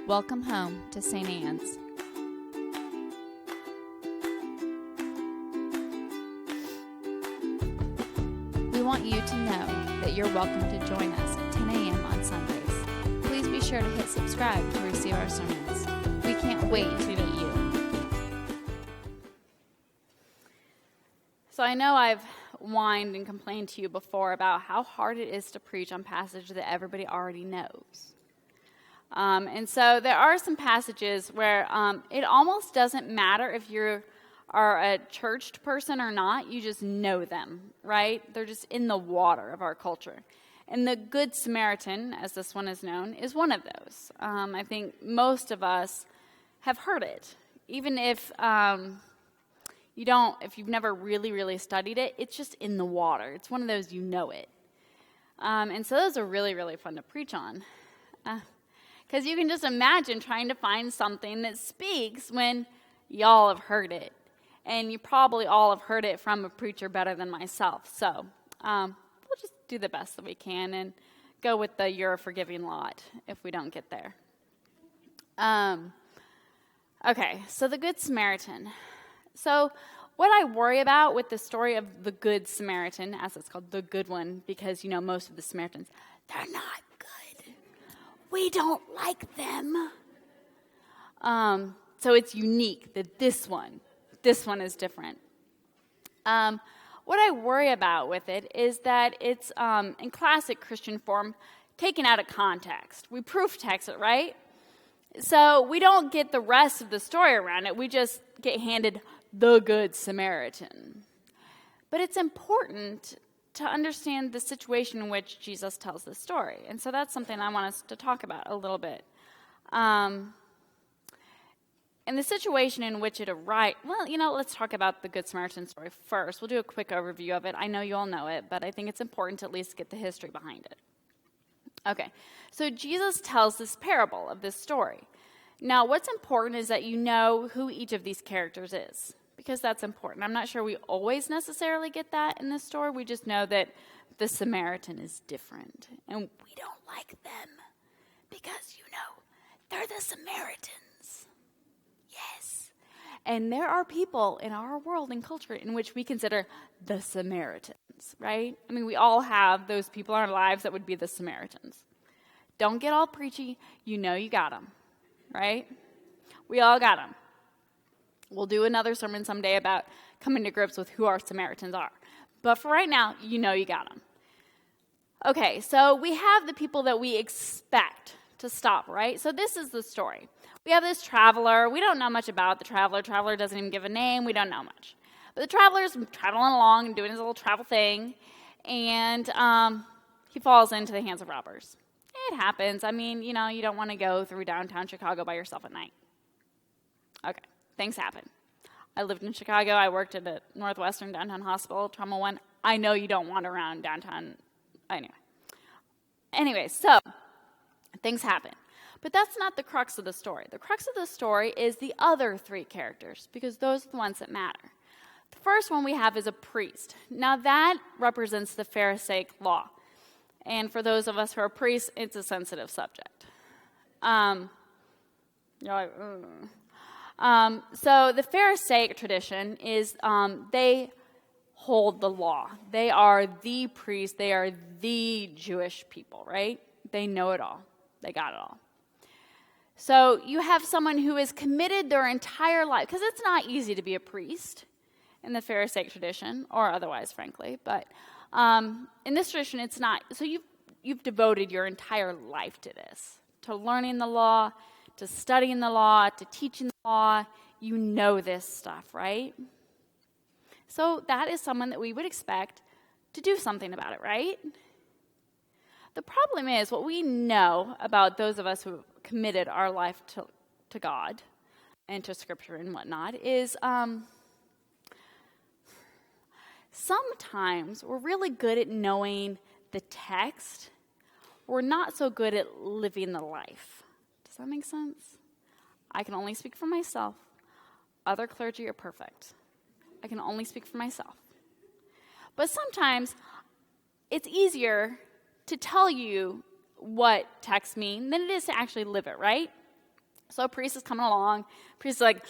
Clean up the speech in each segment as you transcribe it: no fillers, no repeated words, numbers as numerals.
Welcome home to St. Anne's. We want you to know that you're welcome to join us at 10 a.m. on Sundays. Please be sure to hit subscribe to receive our sermons. We can't wait to meet you. So I know I've whined and complained to you before about how hard it is to preach on passages that everybody already knows. And so there are some passages where it almost doesn't matter if you are a churched person or not. You just know them, right? They're just in the water of our culture. And the Good Samaritan, as this one is known, is one of those. I think most of us have heard it. Even if if you've never really studied it, it's just in the water. It's one of those, you know it. And so those are really fun to preach on. Because you can just imagine trying to find something that speaks when y'all have heard it. And you probably all have heard it from a preacher better than myself. So we'll just do the best that we can and go with the you're a forgiving lot if we don't get there. Okay, so the Good Samaritan. So what I worry about with the story of the Good Samaritan, as it's called, the good one, because, most of the Samaritans, they're not good. We don't like them. So it's unique that this one is different. What I worry about with it is that it's, in classic Christian form, taken out of context. We proof text it, right? So we don't get the rest of the story around it. We just get handed the Good Samaritan. But it's important to understand the situation in which Jesus tells this story. And so that's something I want us to talk about a little bit. And the situation in which it arrived, let's talk about the Good Samaritan story first. We'll do a quick overview of it. I know you all know it, but I think it's important to at least get the history behind it. Okay, so Jesus tells this parable of this story. Now, what's important is that you know who each of these characters is, because that's important. I'm not sure we always necessarily get that in this story. We just know that the Samaritan is different, and we don't like them because, they're the Samaritans. Yes. And there are people in our world and culture in which we consider the Samaritans, right? I mean, we all have those people in our lives that would be the Samaritans. Don't get all preachy. You got them, right? We all got them. We'll do another sermon someday about coming to grips with who our Samaritans are. But for right now, you got them. Okay, so we have the people that we expect to stop, right? So this is the story. We have this traveler. We don't know much about the traveler. Traveler doesn't even give a name. We don't know much. But the traveler's traveling along and doing his little travel thing, and he falls into the hands of robbers. It happens. I mean, you don't want to go through downtown Chicago by yourself at night. Okay, things happen. I lived in Chicago. I worked at a Northwestern downtown hospital, Trauma 1. I know you don't wander around downtown. Anyway, so things happen. But that's not the crux of the story. The crux of the story is the other three characters, because those are the ones that matter. The first one we have is a priest. Now that represents the Pharisaic law. And for those of us who are priests, it's a sensitive subject. So the Pharisaic tradition is they hold the law. They are the priests. They are the Jewish people, right? They know it all. They got it all. So you have someone who is committed their entire life, because it's not easy to be a priest in the Pharisaic tradition, or otherwise, frankly. But in this tradition, it's not. So you've devoted your entire life to this, to learning the law, to studying the law, to teaching the law. You know this stuff, right? So that is someone that we would expect to do something about it, right? The problem is, what we know about those of us who have committed our life to God and to Scripture and whatnot is sometimes we're really good at knowing the text. We're not so good at living the life. Does that make sense? I can only speak for myself. Other clergy are perfect. I can only speak for myself. But sometimes it's easier to tell you what texts mean than it is to actually live it, right? So a priest is coming along. Priest is like,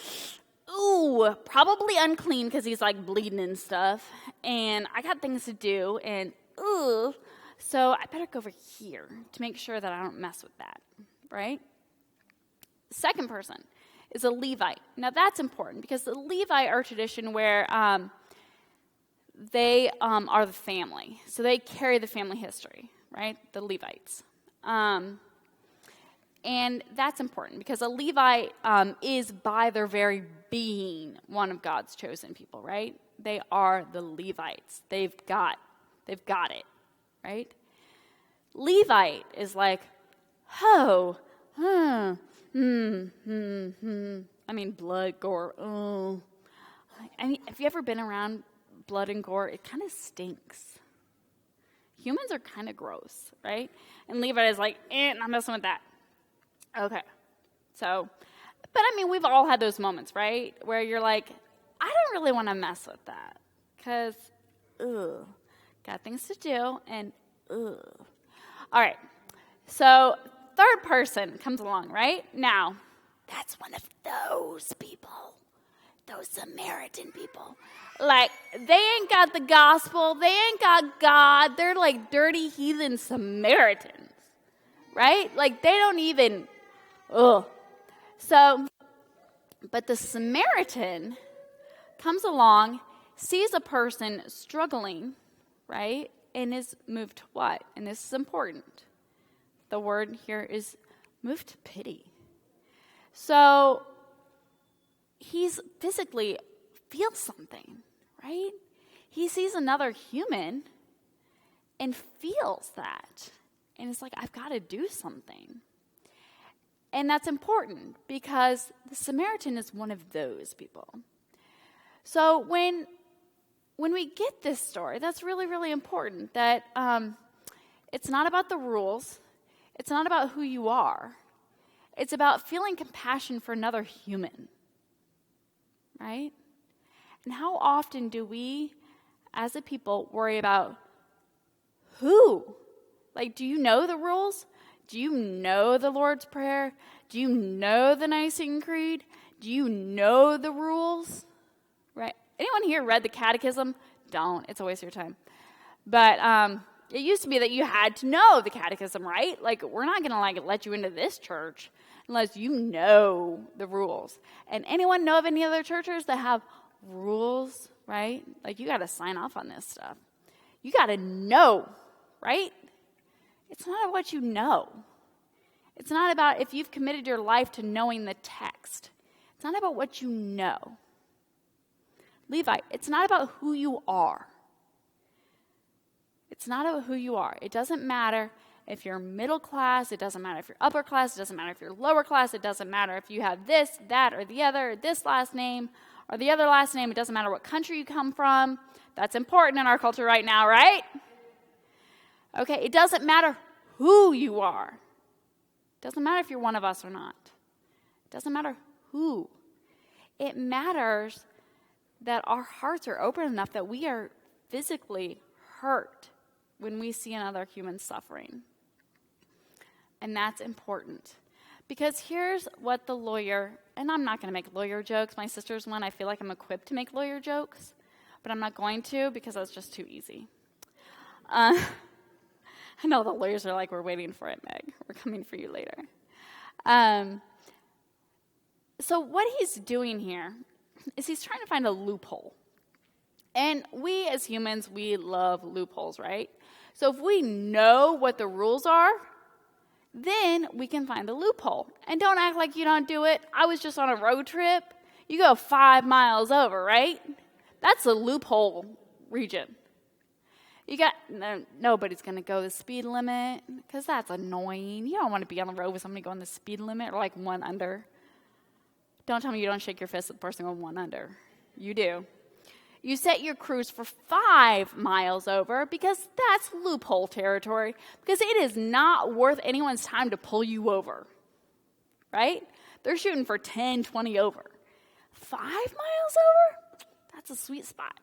ooh, probably unclean because he's like bleeding and stuff. And I got things to do. And ooh, so I better go over here to make sure that I don't mess with that, right? Second person is a Levite. Now that's important because the Levite are a tradition where they are the family. So they carry the family history, right? The Levites. And that's important because a Levite is by their very being one of God's chosen people, right? They are the Levites. They've got it, right? Levite is like, I mean, blood, gore, I mean, have you ever been around blood and gore? It kind of stinks. Humans are kind of gross, right? And Levite is like, not messing with that. Okay. So, but I mean, we've all had those moments, right? Where you're like, I don't really want to mess with that. Because, got things to do, and All right. So, third person comes along, right? Now, that's one of those people. Those Samaritan people. Like, they ain't got the gospel. They ain't got God. They're like dirty heathen Samaritans. Right? Like, they don't even... So, but the Samaritan comes along, sees a person struggling, right? And is moved to what? And this is important. The word here is moved to pity. So, he's physically feels something, right? He sees another human and feels that. And it's like, I've got to do something. And that's important because the Samaritan is one of those people. So when we get this story, that's really, really important that it's not about the rules. It's not about who you are. It's about feeling compassion for another human, right? And how often do we, as a people, worry about who? Like, do you know the rules? Do you know the Lord's Prayer? Do you know the Nicene Creed? Do you know the rules? Right? Anyone here read the Catechism? Don't. It's a waste of your time. But it used to be that you had to know the Catechism, right? Like, we're not going to let you into this church unless you know the rules. And anyone know of any other churches that have rules, right? Like, you got to sign off on this stuff. You got to know, right? It's not about what you know. It's not about if you've committed your life to knowing the text. It's not about what you know. Levite, it's not about who you are. It's not about who you are. It doesn't matter if you're middle class. It doesn't matter if you're upper class. It doesn't matter if you're lower class. It doesn't matter if you have this, that, or the other, this last name, or the other last name. It doesn't matter what country you come from. That's important in our culture right now, right? Okay, it doesn't matter who you are. It doesn't matter if you're one of us or not. It doesn't matter who. It matters that our hearts are open enough that we are physically hurt when we see another human suffering. And that's important. Because here's what the lawyer, and I'm not going to make lawyer jokes. My sister's one. I feel like I'm equipped to make lawyer jokes, but I'm not going to because that's just too easy. I know the lawyers are like, we're waiting for it, Meg. We're coming for you later. So what he's doing here is he's trying to find a loophole. And we as humans, we love loopholes, right? So if we know what the rules are, then we can find the loophole. And don't act like you don't do it. I was just on a road trip. You go 5 miles over, right? That's the loophole region. Nobody's going to go the speed limit because that's annoying. You don't want to be on the road with somebody going the speed limit or like one under. Don't tell me you don't shake your fist at the person going one under. You do. You set your cruise for 5 miles over because that's loophole territory because it is not worth anyone's time to pull you over, right? They're shooting for 10, 20 over. 5 miles over? That's a sweet spot.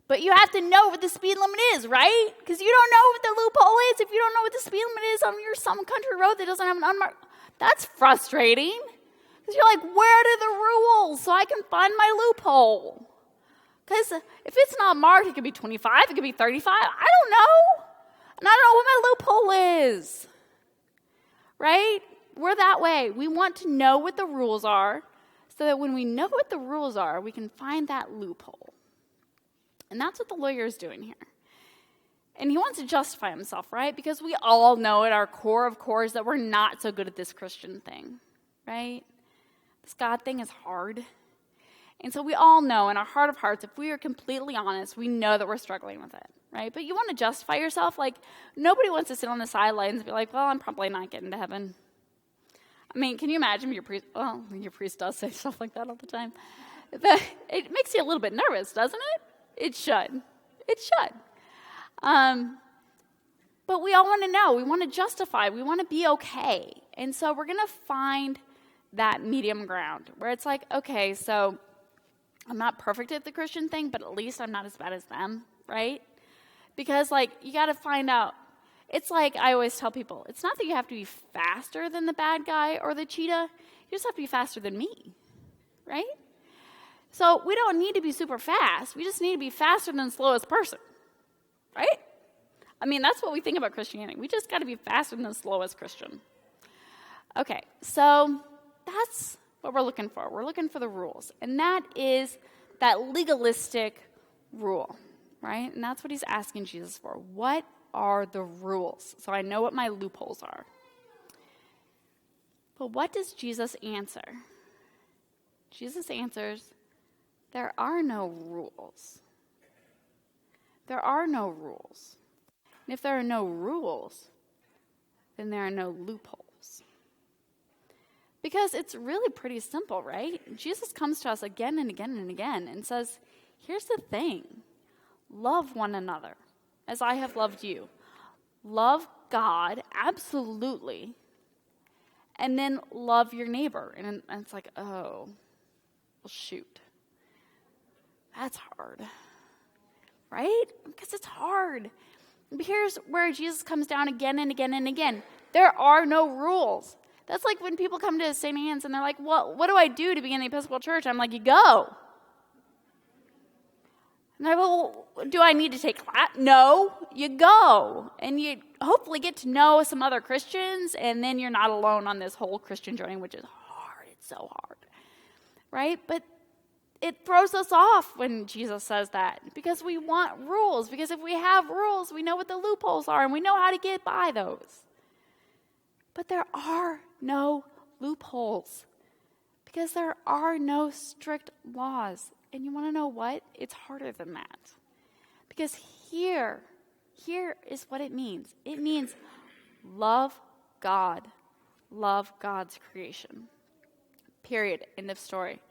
But you have to know what the speed limit is, right? Because you don't know what the loophole is if you don't know what the speed limit is on your some country road that doesn't have an unmarked. That's frustrating. Because you're like, where are the rules so I can find my loophole? Because if it's not marked, it could be 25, it could be 35. I don't know. And I don't know what my loophole is. Right? We're that way. We want to know what the rules are so that when we know what the rules are, we can find that loophole. And that's what the lawyer is doing here. And he wants to justify himself, right? Because we all know at our core, of course, that we're not so good at this Christian thing, right? This God thing is hard. And so we all know in our heart of hearts, if we are completely honest, we know that we're struggling with it, right? But you want to justify yourself. Like, nobody wants to sit on the sidelines and be like, well, I'm probably not getting to heaven. I mean, can you imagine your priest? Well, your priest does say stuff like that all the time. But it makes you a little bit nervous, doesn't it? It should. It should. But we all want to know. We want to justify. We want to be okay. And so we're going to find that medium ground where it's like, okay, so I'm not perfect at the Christian thing, but at least I'm not as bad as them, right? Because, like, you got to find out. It's like I always tell people, it's not that you have to be faster than the bad guy or the cheetah. You just have to be faster than me, right? So we don't need to be super fast. We just need to be faster than the slowest person, right? I mean, that's what we think about Christianity. We just got to be faster than the slowest Christian. Okay, so that's what we're looking for. We're looking for the rules. And that is that legalistic rule, right? And that's what he's asking Jesus for. What are the rules? So I know what my loopholes are. But what does Jesus answer? Jesus answers, there are no rules. There are no rules. And if there are no rules, then there are no loopholes. Because it's really pretty simple, right? Jesus comes to us again and again and again and says, here's the thing. Love one another as I have loved you. Love God, absolutely. And then love your neighbor. And it's like, oh, well, shoot. That's hard. Right? Because it's hard. But here's where Jesus comes down again and again and again. There are no rules. That's like when people come to St. Anne's and they're like, well, what do I do to be in the Episcopal Church? I'm like, you go. And they're like, well, do I need to take class? No, you go. And you hopefully get to know some other Christians, and then you're not alone on this whole Christian journey, which is hard. It's so hard. Right? But it throws us off when Jesus says that because we want rules. Because if we have rules, we know what the loopholes are, and we know how to get by those. But there are no loopholes because there are no strict laws. And you want to know what? It's harder than that. Because here is what it means. It means love God, love God's creation. Period. End of story.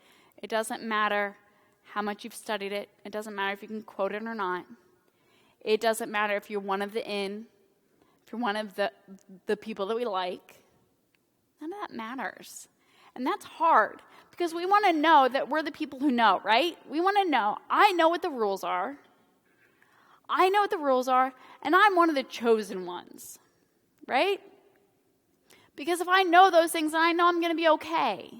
It doesn't matter how much you've studied it. It doesn't matter if you can quote it or not. It doesn't matter if you're one of the in, if you're one of the people that we like. None of that matters. And that's hard because we want to know that we're the people who know, right? We want to know, I know what the rules are. I know what the rules are, and I'm one of the chosen ones, right? Because if I know those things, I know I'm going to be okay.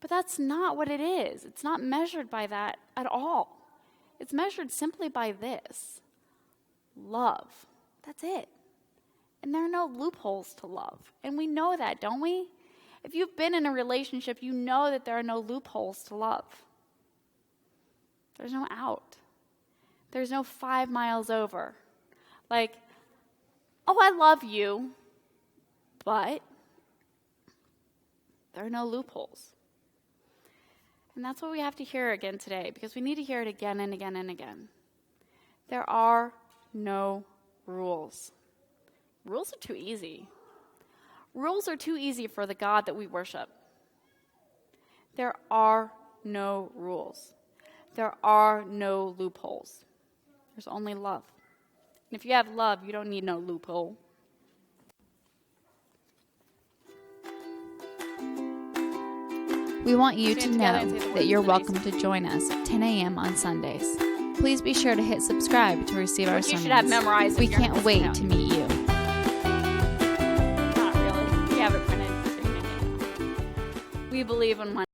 But that's not what it is. It's not measured by that at all. It's measured simply by this. Love. That's it. And there are no loopholes to love. And we know that, don't we? If you've been in a relationship, you know that there are no loopholes to love. There's no out. There's no 5 miles over. Like, oh, I love you, but there are no loopholes. And that's what we have to hear again today, because we need to hear it again and again and again. There are no rules. Rules are too easy. Rules are too easy for the God that we worship. There are no rules. There are no loopholes. There's only love. And if you have love, you don't need no loophole. We want you to know that you're welcome to join us at 10 a.m. on Sundays. Please be sure to hit subscribe to receive our sermons. You should have memorized. We can't wait to meet you. Not really. We have it printed. We believe in one